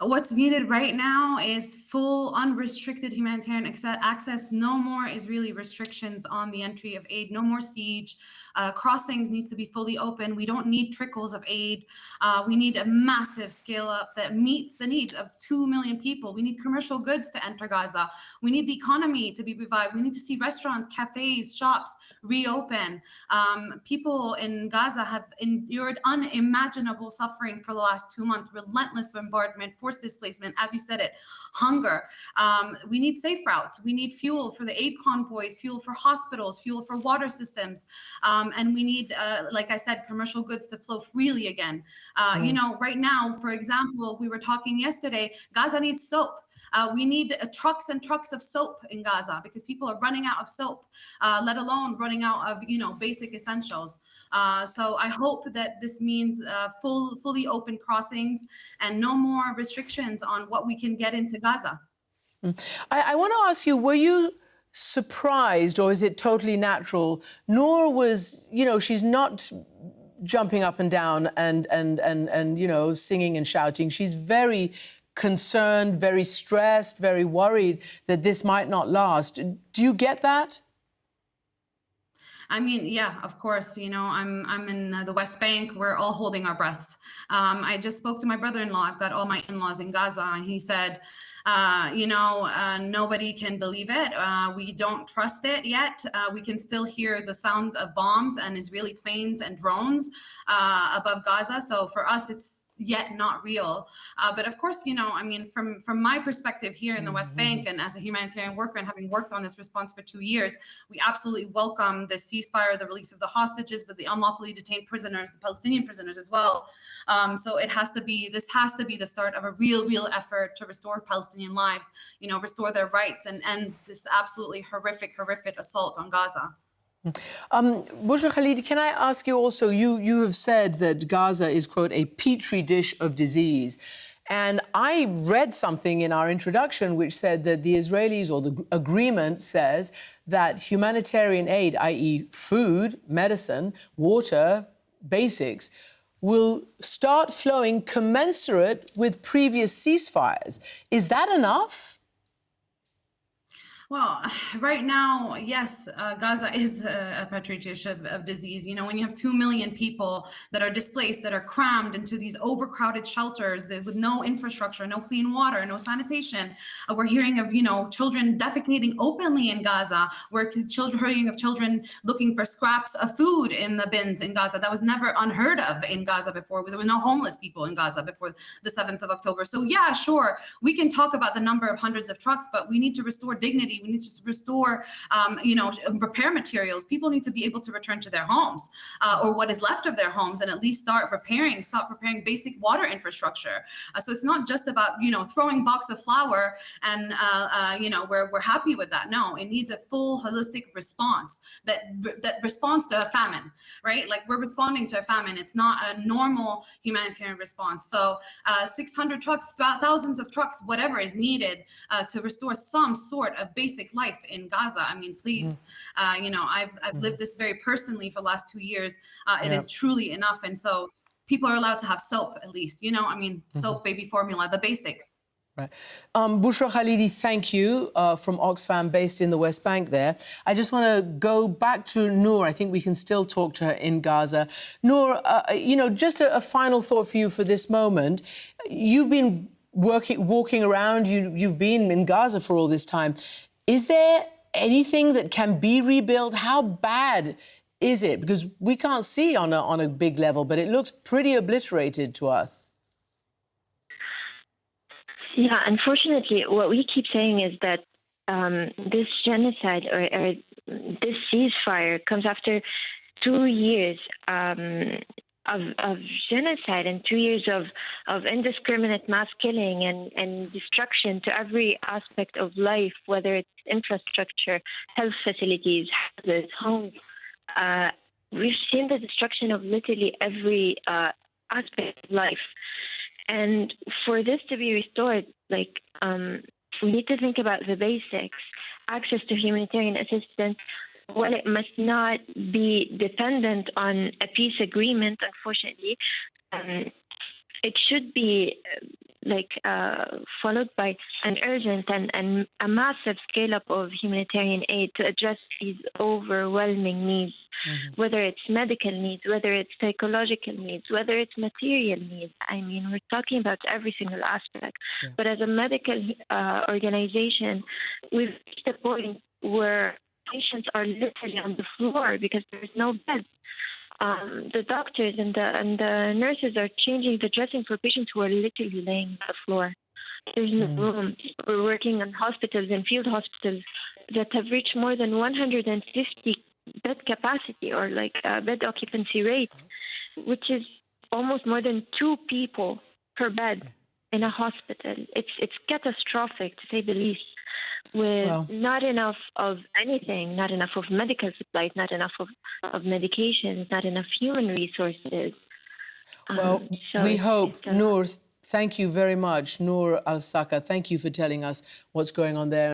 What's needed right now is full unrestricted humanitarian access. No more Israeli restrictions on the entry of aid. No more siege. Crossings needs to be fully open. We don't need trickles of aid. We need a massive scale up that meets the needs of 2 million people. We need commercial goods to enter Gaza. We need the economy to be revived. We need to see restaurants, cafes, shops reopen. People in Gaza have endured unimaginable suffering for the last 2 months, relentless bombardment, forced displacement, as you said it, hunger. We need safe routes. We need fuel for the aid convoys, fuel for hospitals, fuel for water systems. And we need, like I said, commercial goods to flow freely again. Right now, for example, we were talking yesterday, Gaza needs soap. We need trucks and trucks of soap in Gaza because people are running out of soap, let alone running out of, basic essentials. So I hope that this means fully open crossings and no more restrictions on what we can get into Gaza. I want to ask you, were you surprised, or is it totally natural? Noor was, she's not jumping up and down and singing and shouting. She's very concerned, very stressed, very worried that this might not last. Do you get that? I mean, yeah, of course. I'm in the West Bank. We're all holding our breaths. I just spoke to my brother-in-law. I've got all my in-laws in Gaza, and he said, nobody can believe it. We don't trust it yet. We can still hear the sound of bombs and Israeli planes and drones above Gaza. So for us, it's yet not real. But of course, from my perspective here in the West Bank and as a humanitarian worker and having worked on this response for 2 years, we absolutely welcome the ceasefire, the release of the hostages, but the unlawfully detained prisoners, the Palestinian prisoners as well. So this has to be the start of a real effort to restore Palestinian lives, restore their rights and end this absolutely horrific assault on Gaza. Bushra Khalidi, can I ask you also, you have said that Gaza is, quote, a petri dish of disease. And I read something in our introduction which said that the Israelis, or the agreement says that humanitarian aid, i.e. food, medicine, water, basics, will start flowing commensurate with previous ceasefires. Is that enough? Well, right now, yes, Gaza is a petri dish of disease. When you have 2 million people that are displaced, that are crammed into these overcrowded shelters with no infrastructure, no clean water, no sanitation. We're hearing of, children defecating openly in Gaza. We're hearing of children looking for scraps of food in the bins in Gaza. That was never unheard of in Gaza before. There were no homeless people in Gaza before the 7th of October. So yeah, sure, we can talk about the number of hundreds of trucks, but we need to restore dignity. We need to restore, repair materials. People need to be able to return to their homes or what is left of their homes and at least stop repairing basic water infrastructure. So it's not just about, throwing box of flour and, we're happy with that. No, it needs a full holistic response that responds to a famine, right? Like we're responding to a famine. It's not a normal humanitarian response. So 600 trucks, thousands of trucks, whatever is needed to restore some sort of basic life in Gaza. I mean, please, I've lived this very personally for the last 2 years. It is truly enough. And so people are allowed to have soap at least, soap, baby formula, the basics. Right. Bushra Khalidi, thank you, from Oxfam, based in the West Bank there. I just want to go back to Noor. I think we can still talk to her in Gaza. Noor, just a final thought for you for this moment. You've been walking around, you've been in Gaza for all this time. Is there anything that can be rebuilt? How bad is it? Because we can't see on a big level, but it looks pretty obliterated to us. Yeah, unfortunately, what we keep saying is that this genocide or this ceasefire comes after 2 years of genocide and 2 years of indiscriminate mass killing and destruction to every aspect of life, whether it's infrastructure, health facilities, houses, homes. We've seen the destruction of literally every aspect of life. And for this to be restored, we need to think about the basics. Access to humanitarian assistance, while it must not be dependent on a peace agreement, unfortunately, it should be followed by an urgent and a massive scale-up of humanitarian aid to address these overwhelming needs, whether it's medical needs, whether it's psychological needs, whether it's material needs. I mean, we're talking about every single aspect. Yeah. But as a medical organization, we've reached a point where patients are literally on the floor because there's no beds. The doctors and the nurses are changing the dressing for patients who are literally laying on the floor. There's no room. We're working in hospitals and field hospitals that have reached more than 150 bed capacity or bed occupancy rate, which is almost more than 2 people per bed in a hospital. It's catastrophic, to say the least. With not enough of anything, not enough of medical supplies, not enough of medications, not enough human resources. Well, we hope, Noor, thank you very much. Noor Al-Saka, thank you for telling us what's going on there.